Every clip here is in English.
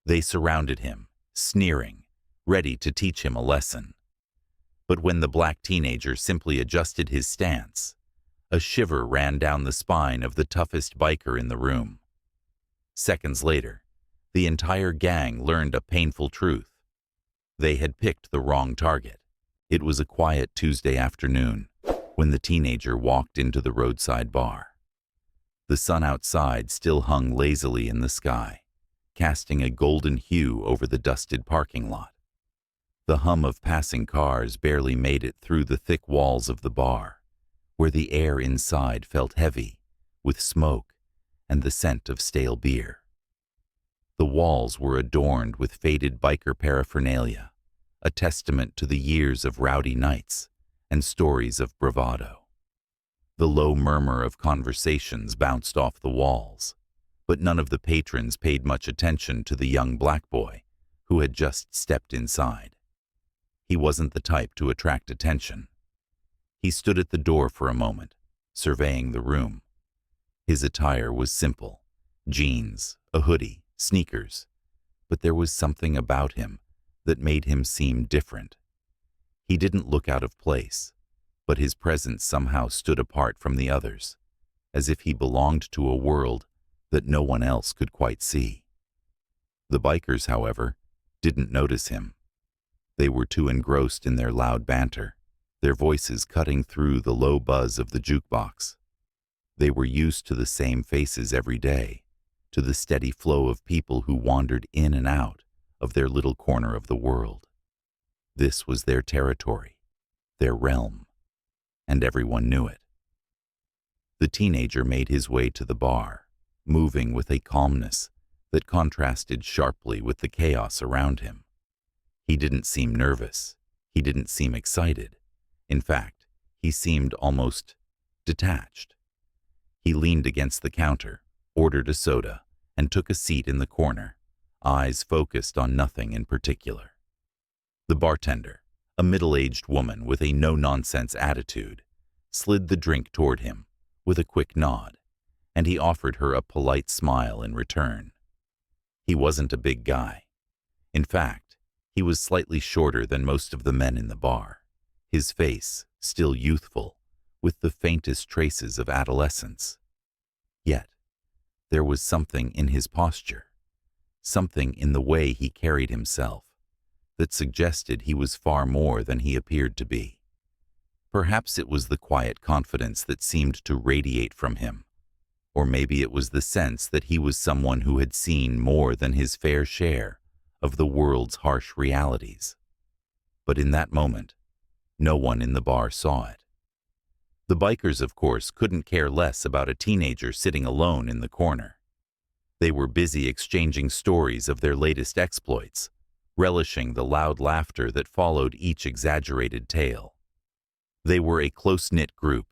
They surrounded him, sneering, ready to teach him a lesson. But when the black teenager simply adjusted his stance, a shiver ran down the spine of the toughest biker in the room. Seconds later, the entire gang learned a painful truth. They had picked the wrong target. It was a quiet Tuesday afternoon when the teenager walked into the roadside bar. The sun outside still hung lazily in the sky, casting a golden hue over the dusted parking lot. The hum of passing cars barely made it through the thick walls of the bar, where the air inside felt heavy with smoke and the scent of stale beer. The walls were adorned with faded biker paraphernalia, a testament to the years of rowdy nights and stories of bravado. The low murmur of conversations bounced off the walls, but none of the patrons paid much attention to the young black boy who had just stepped inside. He wasn't the type to attract attention. He stood at the door for a moment, surveying the room. His attire was simple: jeans, a hoodie, sneakers, but there was something about him that made him seem different. He didn't look out of place, but his presence somehow stood apart from the others, as if he belonged to a world that no one else could quite see. The bikers, however, didn't notice him. They were too engrossed in their loud banter, their voices cutting through the low buzz of the jukebox. They were used to the same faces every day, to the steady flow of people who wandered in and out of their little corner of the world. This was their territory, their realm, and everyone knew it. The teenager made his way to the bar, moving with a calmness that contrasted sharply with the chaos around him. He didn't seem nervous. He didn't seem excited. In fact, he seemed almost detached. He leaned against the counter, ordered a soda, and took a seat in the corner, eyes focused on nothing in particular. The bartender, a middle-aged woman with a no-nonsense attitude, slid the drink toward him with a quick nod, and he offered her a polite smile in return. He wasn't a big guy. In fact, he was slightly shorter than most of the men in the bar, his face still youthful, with the faintest traces of adolescence. Yet, there was something in his posture, something in the way he carried himself, that suggested he was far more than he appeared to be. Perhaps it was the quiet confidence that seemed to radiate from him, or maybe it was the sense that he was someone who had seen more than his fair share of the world's harsh realities. But in that moment, no one in the bar saw it. The bikers, of course, couldn't care less about a teenager sitting alone in the corner. They were busy exchanging stories of their latest exploits, relishing the loud laughter that followed each exaggerated tale. They were a close-knit group,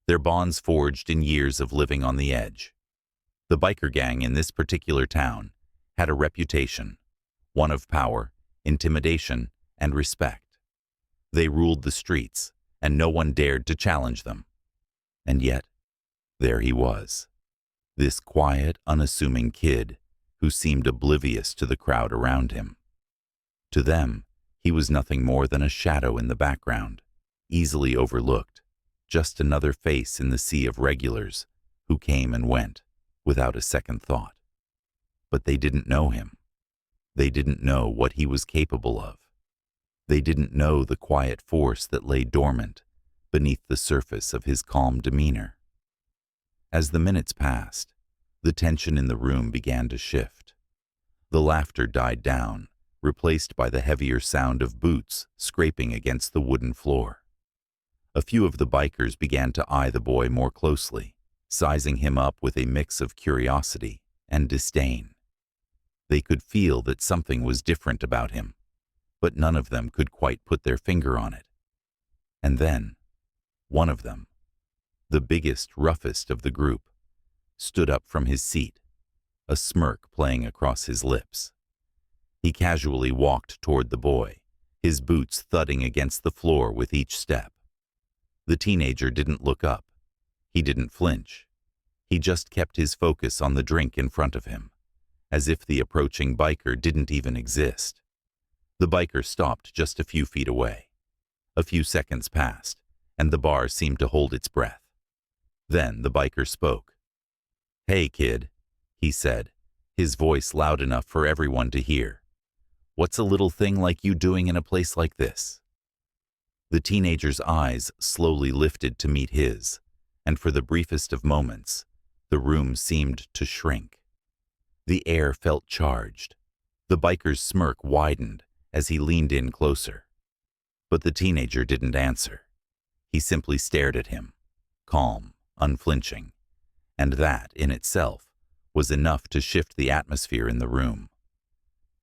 their bonds forged in years of living on the edge. The biker gang in this particular town had a reputation, one of power, intimidation, and respect. They ruled the streets, and no one dared to challenge them. And yet, there he was, this quiet, unassuming kid who seemed oblivious to the crowd around him. To them, he was nothing more than a shadow in the background, easily overlooked, just another face in the sea of regulars who came and went without a second thought. But they didn't know him. They didn't know what he was capable of. They didn't know the quiet force that lay dormant beneath the surface of his calm demeanor. As the minutes passed, the tension in the room began to shift. The laughter died down, replaced by the heavier sound of boots scraping against the wooden floor. A few of the bikers began to eye the boy more closely, sizing him up with a mix of curiosity and disdain. They could feel that something was different about him, but none of them could quite put their finger on it. And then, one of them, the biggest, roughest of the group, stood up from his seat, a smirk playing across his lips. He casually walked toward the boy, his boots thudding against the floor with each step. The teenager didn't look up. He didn't flinch. He just kept his focus on the drink in front of him, as if the approaching biker didn't even exist. The biker stopped just a few feet away. A few seconds passed, and the bar seemed to hold its breath. Then the biker spoke. "Hey, kid," he said, his voice loud enough for everyone to hear. "What's a little thing like you doing in a place like this?" The teenager's eyes slowly lifted to meet his, and for the briefest of moments, the room seemed to shrink. The air felt charged. The biker's smirk widened as he leaned in closer. But the teenager didn't answer. He simply stared at him, calm, unflinching, and that, in itself, was enough to shift the atmosphere in the room.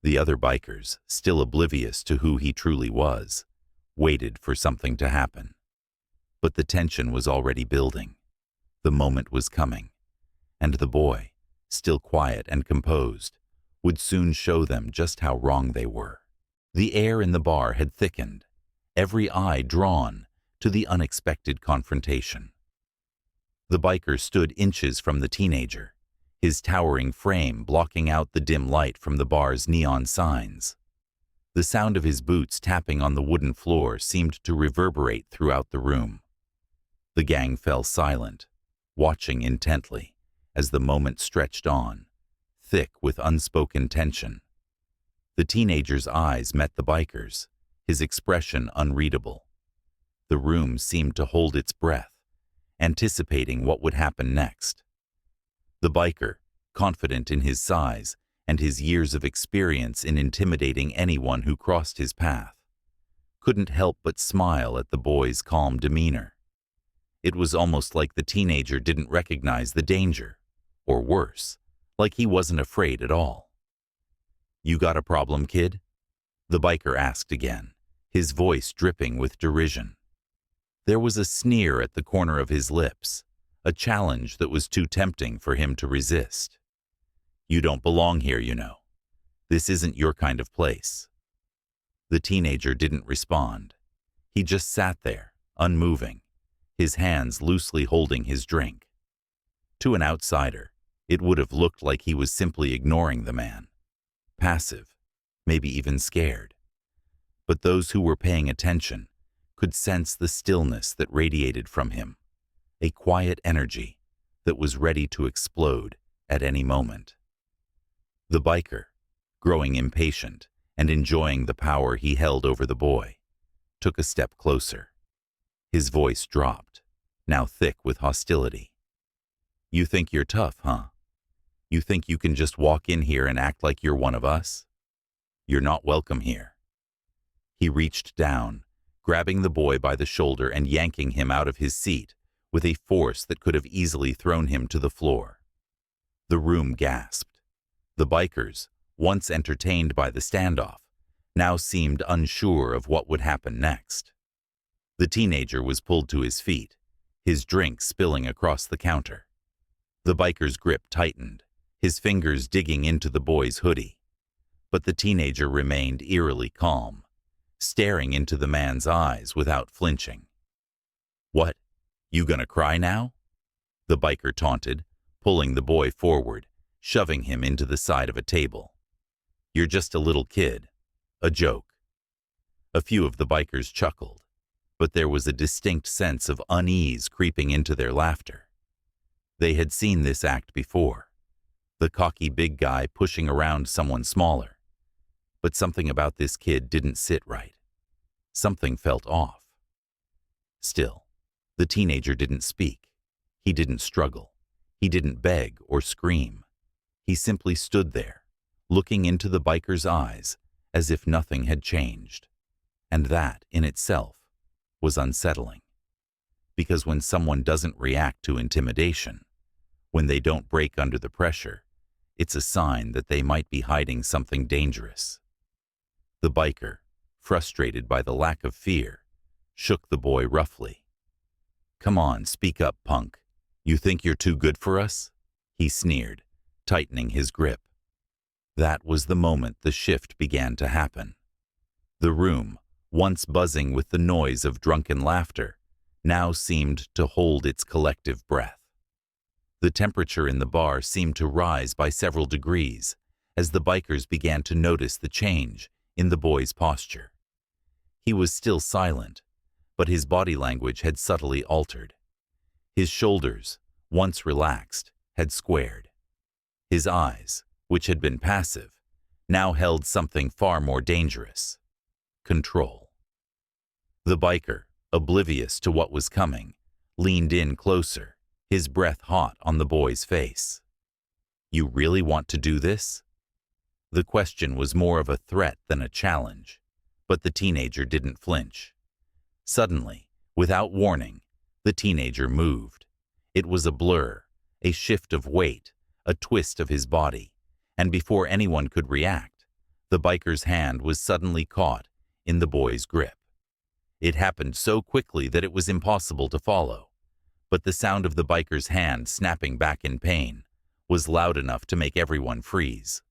The other bikers, still oblivious to who he truly was, waited for something to happen. But the tension was already building. The moment was coming, and the boy, still quiet and composed, would soon show them just how wrong they were. The air in the bar had thickened, every eye drawn to the unexpected confrontation. The biker stood inches from the teenager, his towering frame blocking out the dim light from the bar's neon signs. The sound of his boots tapping on the wooden floor seemed to reverberate throughout the room. The gang fell silent, watching intently as the moment stretched on, thick with unspoken tension. The teenager's eyes met the biker's, his expression unreadable. The room seemed to hold its breath, anticipating what would happen next. The biker, confident in his size and his years of experience in intimidating anyone who crossed his path, couldn't help but smile at the boy's calm demeanor. It was almost like the teenager didn't recognize the danger, or worse, like he wasn't afraid at all. "You got a problem, kid?" the biker asked again, his voice dripping with derision. There was a sneer at the corner of his lips, a challenge that was too tempting for him to resist. "You don't belong here, you know. This isn't your kind of place." The teenager didn't respond. He just sat there, unmoving, his hands loosely holding his drink. To an outsider, it would have looked like he was simply ignoring the man, passive, maybe even scared. But those who were paying attention could sense the stillness that radiated from him, a quiet energy that was ready to explode at any moment. The biker, growing impatient and enjoying the power he held over the boy, took a step closer. His voice dropped, now thick with hostility. "You think you're tough, huh? You think you can just walk in here and act like you're one of us? You're not welcome here." He reached down, grabbing the boy by the shoulder and yanking him out of his seat with a force that could have easily thrown him to the floor. The room gasped. The bikers, once entertained by the standoff, now seemed unsure of what would happen next. The teenager was pulled to his feet, his drink spilling across the counter. The biker's grip tightened, his fingers digging into the boy's hoodie. But the teenager remained eerily calm, staring into the man's eyes without flinching. "What, you gonna cry now?" the biker taunted, pulling the boy forward, shoving him into the side of a table. "You're just a little kid. A joke." A few of the bikers chuckled, but there was a distinct sense of unease creeping into their laughter. They had seen this act before, the cocky big guy pushing around someone smaller. But something about this kid didn't sit right. Something felt off. Still, the teenager didn't speak. He didn't struggle. He didn't beg or scream. He simply stood there, looking into the biker's eyes as if nothing had changed. And that, in itself, was unsettling. Because when someone doesn't react to intimidation, when they don't break under the pressure, it's a sign that they might be hiding something dangerous. The biker, frustrated by the lack of fear, shook the boy roughly. "Come on, speak up, punk. You think you're too good for us?" he sneered, tightening his grip. That was the moment the shift began to happen. The room, once buzzing with the noise of drunken laughter, now seemed to hold its collective breath. The temperature in the bar seemed to rise by several degrees as the bikers began to notice the change in the boy's posture. He was still silent, but his body language had subtly altered. His shoulders, once relaxed, had squared. His eyes, which had been passive, now held something far more dangerous: control. The biker, oblivious to what was coming, leaned in closer, his breath hot on the boy's face. "You really want to do this?" The question was more of a threat than a challenge, but the teenager didn't flinch. Suddenly, without warning, the teenager moved. It was a blur, a shift of weight, a twist of his body, and before anyone could react, the biker's hand was suddenly caught in the boy's grip. It happened so quickly that it was impossible to follow, but the sound of the biker's hand snapping back in pain was loud enough to make everyone freeze.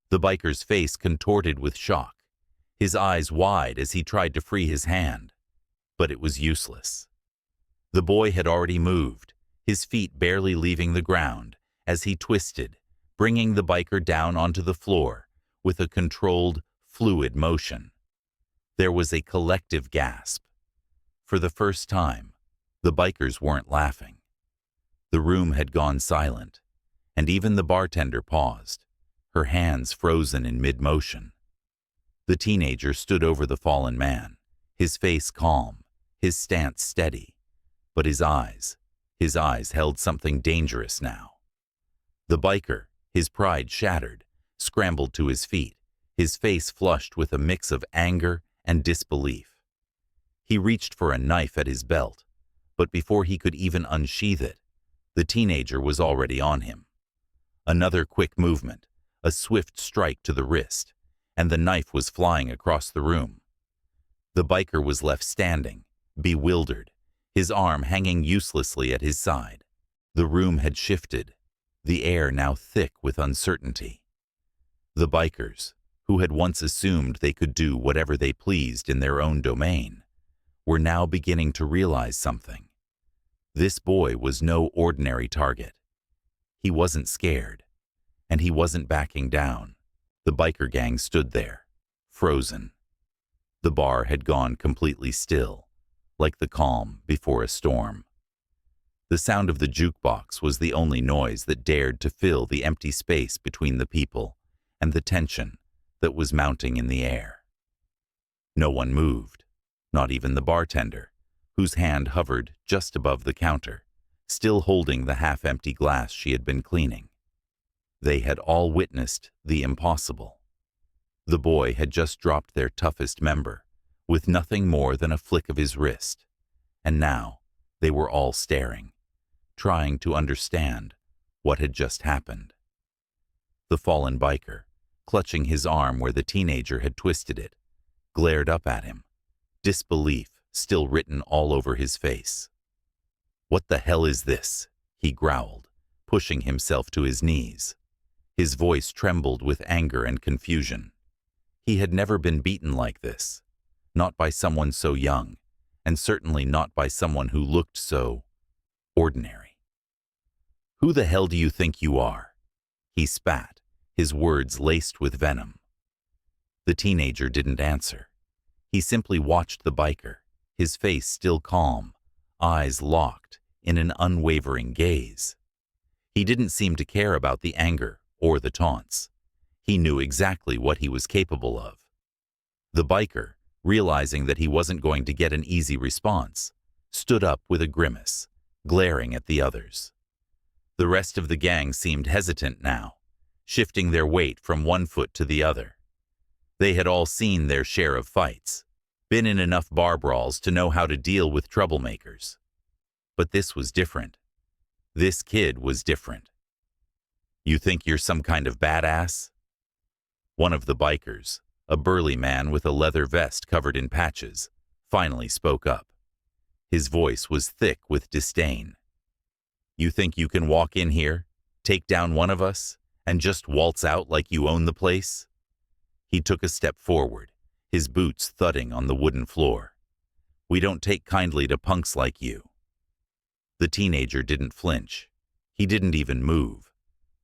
The biker's face contorted with shock, his eyes wide as he tried to free his hand, but it was useless. The boy had already moved, his feet barely leaving the ground, as he twisted, bringing the biker down onto the floor with a controlled, fluid motion. There was a collective gasp. For the first time, the bikers weren't laughing. The room had gone silent, and even the bartender paused, her hands frozen in mid-motion. The teenager stood over the fallen man, his face calm, his stance steady, but his eyes held something dangerous now. The biker, his pride shattered, scrambled to his feet, his face flushed with a mix of anger and disbelief. He reached for a knife at his belt, but before he could even unsheath it, the teenager was already on him. Another quick movement, a swift strike to the wrist, and the knife was flying across the room. The biker was left standing, bewildered, his arm hanging uselessly at his side. The room had shifted, the air now thick with uncertainty. The bikers, who had once assumed they could do whatever they pleased in their own domain, were now beginning to realize something. This boy was no ordinary target. He wasn't scared, and he wasn't backing down. The biker gang stood there, frozen. The bar had gone completely still, like the calm before a storm. The sound of the jukebox was the only noise that dared to fill the empty space between the people and the tension that was mounting in the air. No one moved, not even the bartender, whose hand hovered just above the counter, still holding the half-empty glass she had been cleaning. They had all witnessed the impossible. The boy had just dropped their toughest member, with nothing more than a flick of his wrist, and now they were all staring, trying to understand what had just happened. The fallen biker, clutching his arm where the teenager had twisted it, glared up at him, disbelief still written all over his face. "What the hell is this?" he growled, pushing himself to his knees. His voice trembled with anger and confusion. He had never been beaten like this, not by someone so young, and certainly not by someone who looked so ordinary. "Who the hell do you think you are?" he spat, his words laced with venom. The teenager didn't answer. He simply watched the biker, his face still calm, eyes locked in an unwavering gaze. He didn't seem to care about the anger or the taunts. He knew exactly what he was capable of. The biker, realizing that he wasn't going to get an easy response, stood up with a grimace, glaring at the others. The rest of the gang seemed hesitant now, shifting their weight from one foot to the other. They had all seen their share of fights, been in enough bar brawls to know how to deal with troublemakers. But this was different. This kid was different. "You think you're some kind of badass?" One of the bikers, a burly man with a leather vest covered in patches, finally spoke up. His voice was thick with disdain. "You think you can walk in here, take down one of us, and just waltz out like you own the place?" He took a step forward, his boots thudding on the wooden floor. "We don't take kindly to punks like you." The teenager didn't flinch. He didn't even move,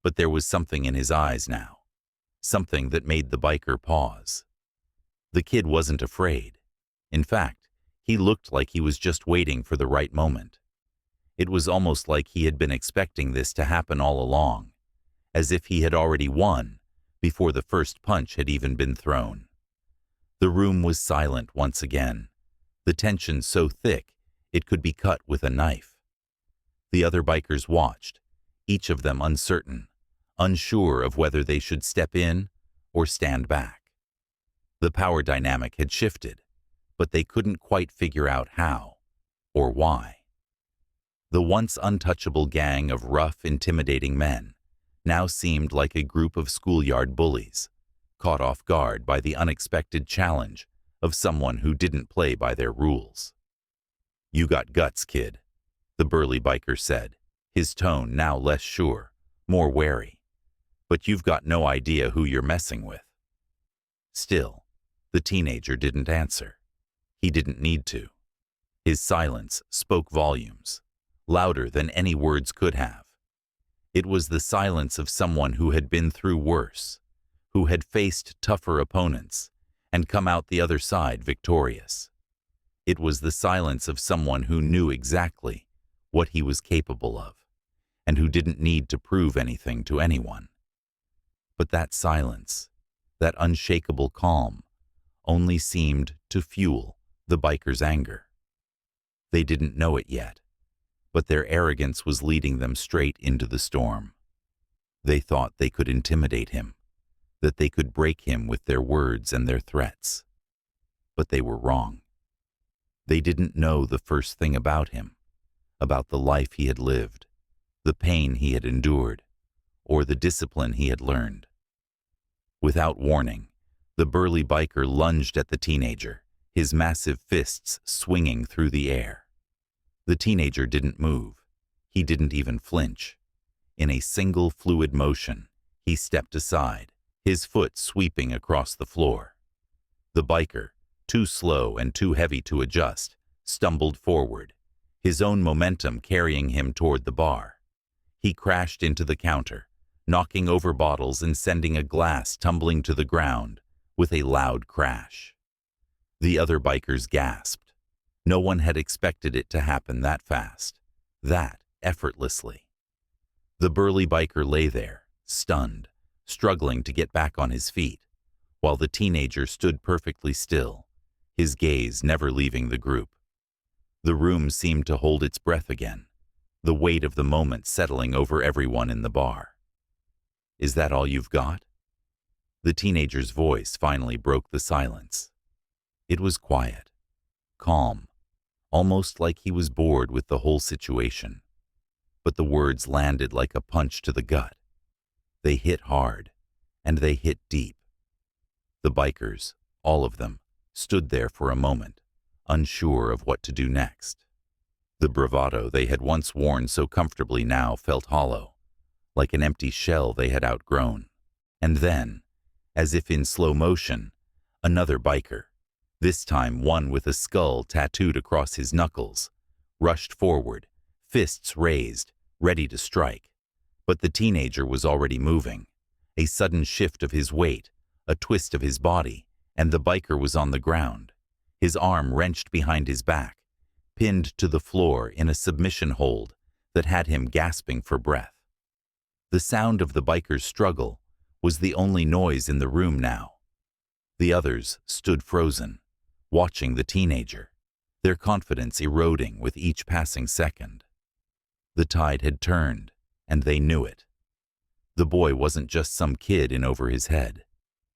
but there was something in his eyes now. something that made the biker pause. The kid wasn't afraid. In fact, he looked like he was just waiting for the right moment. It was almost like he had been expecting this to happen all along, as if he had already won before the first punch had even been thrown. The room was silent once again, the tension so thick it could be cut with a knife. The other bikers watched, each of them uncertain, unsure of whether they should step in or stand back. The power dynamic had shifted, but they couldn't quite figure out how or why. The once untouchable gang of rough, intimidating men now seemed like a group of schoolyard bullies, caught off guard by the unexpected challenge of someone who didn't play by their rules. "You got guts, kid," the burly biker said, his tone now less sure, more wary. "But you've got no idea who you're messing with." Still, the teenager didn't answer. He didn't need to. His silence spoke volumes, louder than any words could have. It was the silence of someone who had been through worse, who had faced tougher opponents and come out the other side victorious. It was the silence of someone who knew exactly what he was capable of and who didn't need to prove anything to anyone. But that silence, that unshakable calm, only seemed to fuel the bikers' anger. They didn't know it yet, but their arrogance was leading them straight into the storm. They thought they could intimidate him, that they could break him with their words and their threats. But they were wrong. They didn't know the first thing about him, about the life he had lived, the pain he had endured, or the discipline he had learned. Without warning, the burly biker lunged at the teenager, his massive fists swinging through the air. The teenager didn't move. He didn't even flinch. In a single fluid motion, he stepped aside, his foot sweeping across the floor. The biker, too slow and too heavy to adjust, stumbled forward, his own momentum carrying him toward the bar. He crashed into the counter, knocking over bottles and sending a glass tumbling to the ground with a loud crash. The other bikers gasped. No one had expected it to happen that fast, that effortlessly. The burly biker lay there, stunned, struggling to get back on his feet, while the teenager stood perfectly still, his gaze never leaving the group. The room seemed to hold its breath again, the weight of the moment settling over everyone in the bar. "Is that all you've got?" The teenager's voice finally broke the silence. It was quiet, calm, almost like he was bored with the whole situation. But the words landed like a punch to the gut. They hit hard, and they hit deep. The bikers, all of them, stood there for a moment, unsure of what to do next. The bravado they had once worn so comfortably now felt hollow, like an empty shell they had outgrown. And then, as if in slow motion, another biker, this time one with a skull tattooed across his knuckles, rushed forward, fists raised, ready to strike. But the teenager was already moving. A sudden shift of his weight, a twist of his body, and the biker was on the ground, his arm wrenched behind his back, pinned to the floor in a submission hold that had him gasping for breath. The sound of the biker's struggle was the only noise in the room now. The others stood frozen, watching the teenager, their confidence eroding with each passing second. The tide had turned, and they knew it. The boy wasn't just some kid in over his head.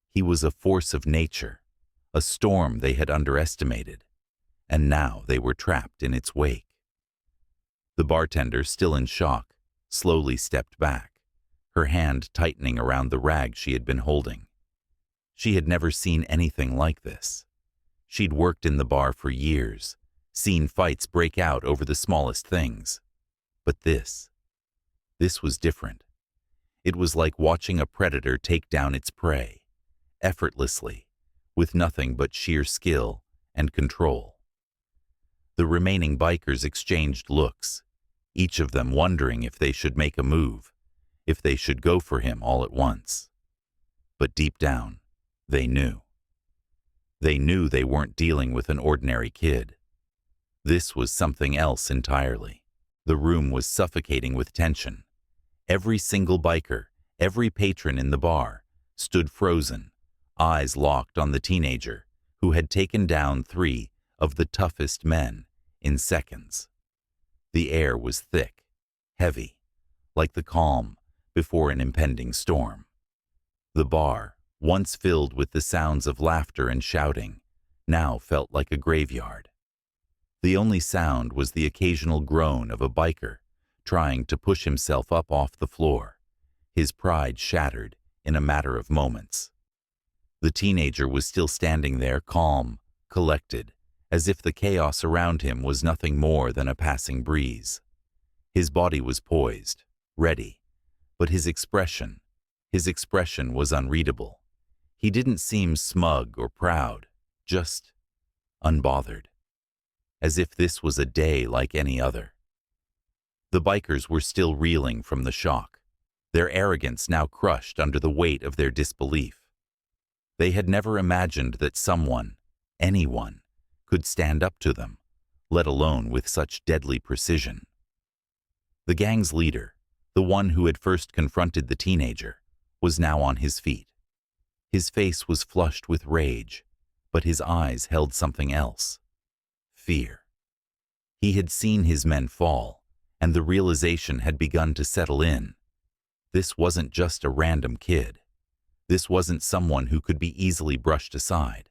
He was a force of nature, a storm they had underestimated, and now they were trapped in its wake. The bartender, still in shock, slowly stepped back, her hand tightening around the rag she had been holding. She had never seen anything like this. She'd worked in the bar for years, seen fights break out over the smallest things. But this was different. It was like watching a predator take down its prey, effortlessly, with nothing but sheer skill and control. The remaining bikers exchanged looks, each of them wondering if they should make a move, if they should go for him all at once. But deep down, they knew. They knew they weren't dealing with an ordinary kid. This was something else entirely. The room was suffocating with tension. Every single biker, every patron in the bar, stood frozen, eyes locked on the teenager who had taken down 3 of the toughest men in seconds. The air was thick, heavy, like the calm before an impending storm. The bar, once filled with the sounds of laughter and shouting, now felt like a graveyard. The only sound was the occasional groan of a biker trying to push himself up off the floor, his pride shattered in a matter of moments. The teenager was still standing there, calm, collected, as if the chaos around him was nothing more than a passing breeze. His body was poised, ready, but his expression was unreadable. He didn't seem smug or proud, just unbothered, as if this was a day like any other. The bikers were still reeling from the shock, their arrogance now crushed under the weight of their disbelief. They had never imagined that someone, anyone, could stand up to them, let alone with such deadly precision. The gang's leader, the one who had first confronted the teenager, was now on his feet. His face was flushed with rage, but his eyes held something else: fear. He had seen his men fall, and the realization had begun to settle in. This wasn't just a random kid. This wasn't someone who could be easily brushed aside.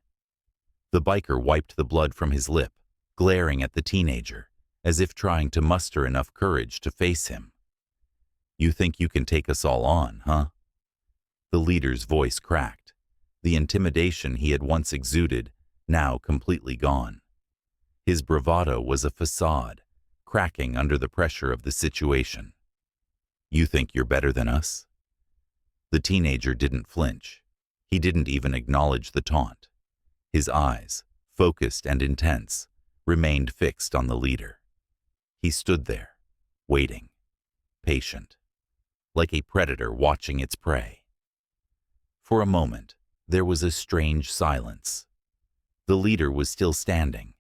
The biker wiped the blood from his lip, glaring at the teenager, as if trying to muster enough courage to face him. "You think you can take us all on, huh?" The leader's voice cracked, the intimidation he had once exuded, now completely gone. His bravado was a facade, cracking under the pressure of the situation. "You think you're better than us?" The teenager didn't flinch. He didn't even acknowledge the taunt. His eyes, focused and intense, remained fixed on the leader. He stood there, waiting, patient, like a predator watching its prey. For a moment, there was a strange silence. The leader was still standing,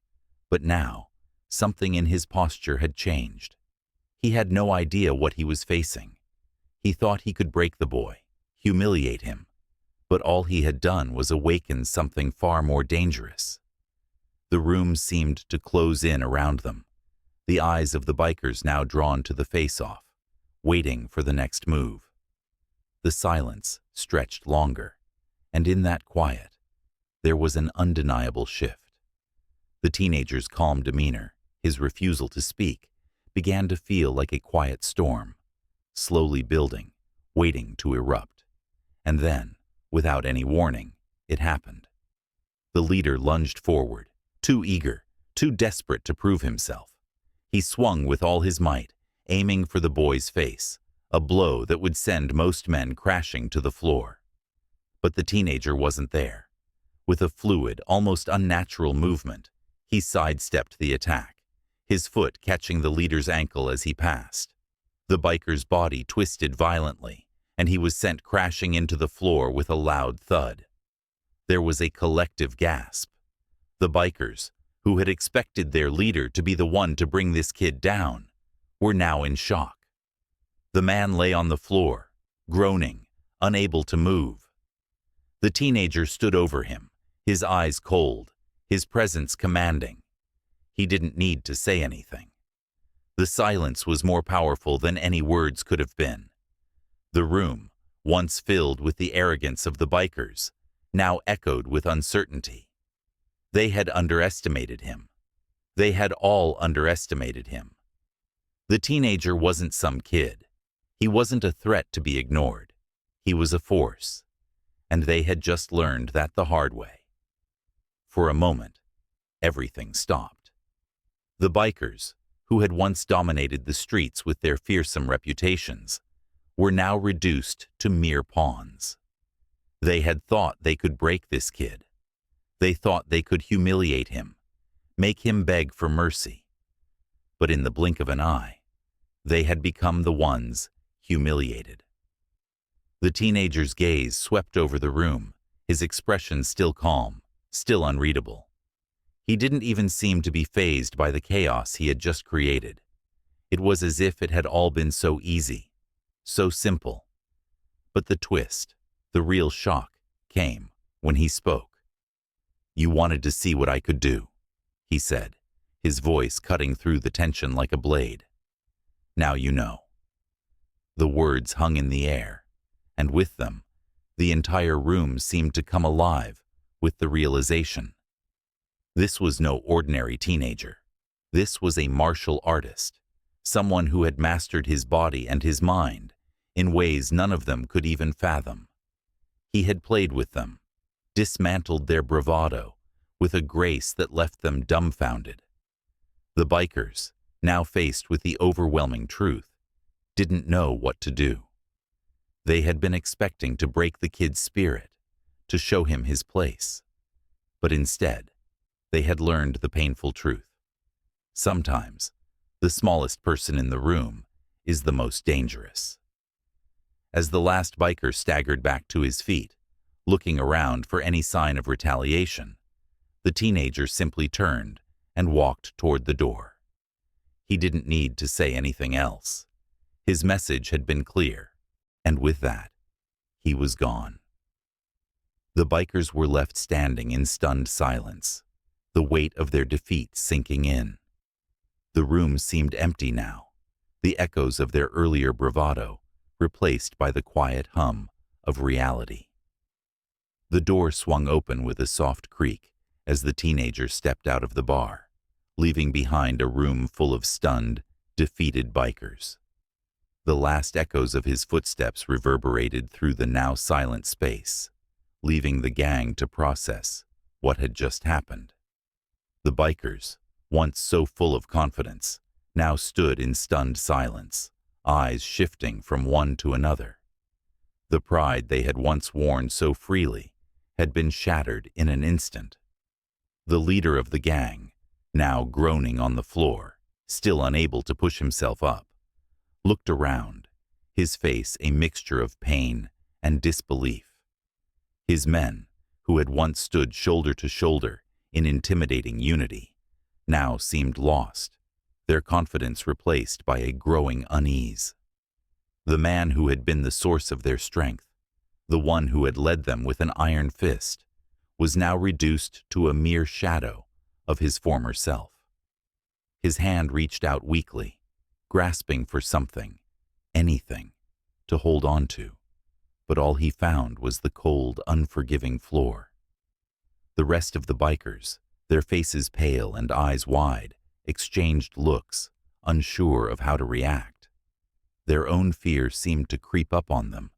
but now, something in his posture had changed. He had no idea what he was facing. He thought he could break the boy, humiliate him, but all he had done was awaken something far more dangerous. The room seemed to close in around them, the eyes of the bikers now drawn to the face-off, waiting for the next move. The silence stretched longer, and in that quiet, there was an undeniable shift. The teenager's calm demeanor, his refusal to speak, began to feel like a quiet storm, slowly building, waiting to erupt. And then, without any warning, it happened. The leader lunged forward, too eager, too desperate to prove himself. He swung with all his might, aiming for the boy's face, a blow that would send most men crashing to the floor. But the teenager wasn't there. With a fluid, almost unnatural movement, he sidestepped the attack, his foot catching the leader's ankle as he passed. The biker's body twisted violently, and he was sent crashing into the floor with a loud thud. There was a collective gasp. The bikers, who had expected their leader to be the one to bring this kid down, were now in shock. The man lay on the floor, groaning, unable to move. The teenager stood over him, his eyes cold, his presence commanding. He didn't need to say anything. The silence was more powerful than any words could have been. The room, once filled with the arrogance of the bikers, now echoed with uncertainty. They had underestimated him. They had all underestimated him. The teenager wasn't some kid. He wasn't a threat to be ignored. He was a force, and they had just learned that the hard way. For a moment, everything stopped. The bikers, who had once dominated the streets with their fearsome reputations, were now reduced to mere pawns. They had thought they could break this kid. They thought they could humiliate him, make him beg for mercy. But in the blink of an eye, they had become the ones humiliated. The teenager's gaze swept over the room, his expression still calm, still unreadable. He didn't even seem to be fazed by the chaos he had just created. It was as if it had all been so easy, so simple. But the twist, the real shock, came when he spoke. "You wanted to see what I could do," he said, his voice cutting through the tension like a blade. "Now you know." The words hung in the air, and with them, the entire room seemed to come alive with the realization. This was no ordinary teenager. This was a martial artist, someone who had mastered his body and his mind in ways none of them could even fathom. He had played with them, dismantled their bravado with a grace that left them dumbfounded. The bikers, now faced with the overwhelming truth, didn't know what to do. They had been expecting to break the kid's spirit, to show him his place. But instead, they had learned the painful truth. Sometimes, the smallest person in the room is the most dangerous. As the last biker staggered back to his feet, looking around for any sign of retaliation, the teenager simply turned and walked toward the door. He didn't need to say anything else. His message had been clear, and with that, he was gone. The bikers were left standing in stunned silence, the weight of their defeat sinking in. The room seemed empty now, the echoes of their earlier bravado replaced by the quiet hum of reality. The door swung open with a soft creak as the teenager stepped out of the bar, leaving behind a room full of stunned, defeated bikers. The last echoes of his footsteps reverberated through the now silent space, leaving the gang to process what had just happened. The bikers, once so full of confidence, now stood in stunned silence, eyes shifting from one to another. The pride they had once worn so freely had been shattered in an instant. The leader of the gang, now groaning on the floor, still unable to push himself up, looked around, his face a mixture of pain and disbelief. His men, who had once stood shoulder to shoulder in intimidating unity, now seemed lost, their confidence replaced by a growing unease. The man who had been the source of their strength, the one who had led them with an iron fist, was now reduced to a mere shadow of his former self. His hand reached out weakly, grasping for something, anything, to hold on to, but all he found was the cold, unforgiving floor. The rest of the bikers, their faces pale and eyes wide, exchanged looks, unsure of how to react. Their own fear seemed to creep up on them,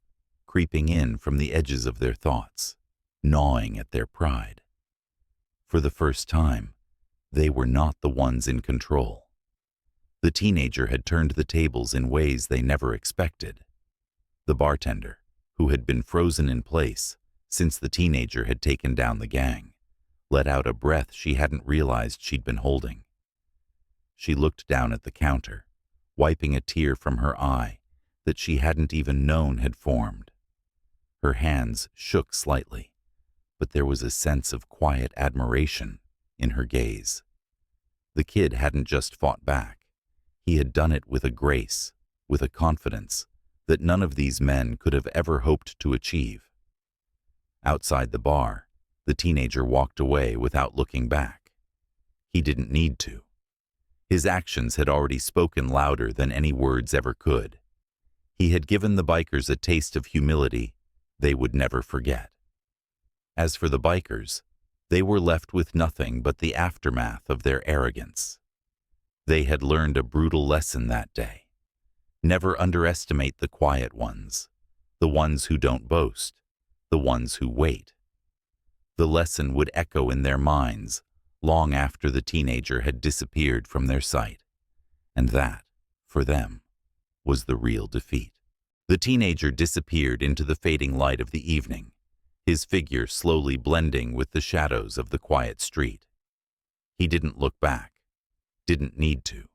creeping in from the edges of their thoughts, gnawing at their pride. For the first time, they were not the ones in control. The teenager had turned the tables in ways they never expected. The bartender, who had been frozen in place since the teenager had taken down the gang, let out a breath she hadn't realized she'd been holding. She looked down at the counter, wiping a tear from her eye that she hadn't even known had formed. Her hands shook slightly, but there was a sense of quiet admiration in her gaze. The kid hadn't just fought back. He had done it with a grace, with a confidence that none of these men could have ever hoped to achieve. Outside the bar, the teenager walked away without looking back. He didn't need to. His actions had already spoken louder than any words ever could. He had given the bikers a taste of humility they would never forget. As for the bikers, they were left with nothing but the aftermath of their arrogance. They had learned a brutal lesson that day. Never underestimate the quiet ones, the ones who don't boast, the ones who wait. The lesson would echo in their minds long after the teenager had disappeared from their sight, and that, for them, was the real defeat. The teenager disappeared into the fading light of the evening, his figure slowly blending with the shadows of the quiet street. He didn't look back, didn't need to.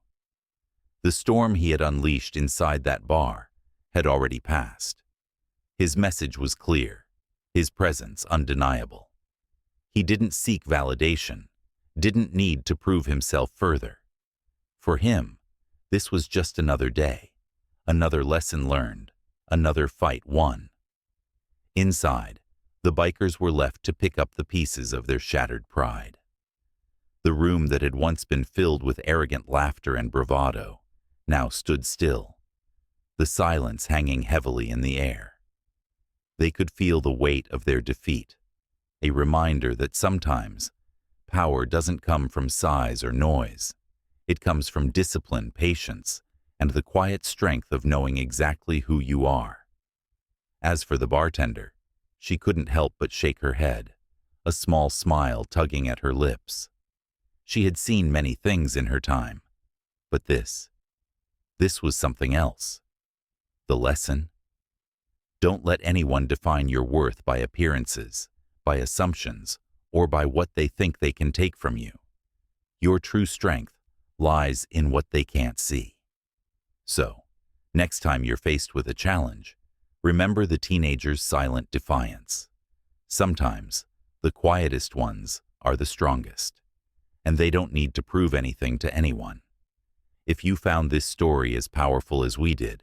The storm he had unleashed inside that bar had already passed. His message was clear, his presence undeniable. He didn't seek validation, didn't need to prove himself further. For him, this was just another day, another lesson learned, another fight won. Inside, the bikers were left to pick up the pieces of their shattered pride. The room that had once been filled with arrogant laughter and bravado now stood still, the silence hanging heavily in the air. They could feel the weight of their defeat, a reminder that sometimes power doesn't come from size or noise. It comes from discipline, patience, and the quiet strength of knowing exactly who you are. As for the bartender, she couldn't help but shake her head, a small smile tugging at her lips. She had seen many things in her time, but this was something else. The lesson? Don't let anyone define your worth by appearances, by assumptions, or by what they think they can take from you. Your true strength lies in what they can't see. So, next time you're faced with a challenge, remember the teenager's silent defiance. Sometimes, the quietest ones are the strongest, and they don't need to prove anything to anyone. If you found this story as powerful as we did,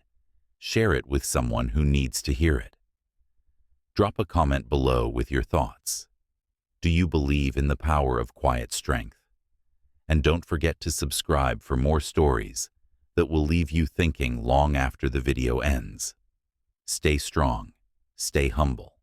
share it with someone who needs to hear it. Drop a comment below with your thoughts. Do you believe in the power of quiet strength? And don't forget to subscribe for more stories that will leave you thinking long after the video ends. Stay strong, stay humble,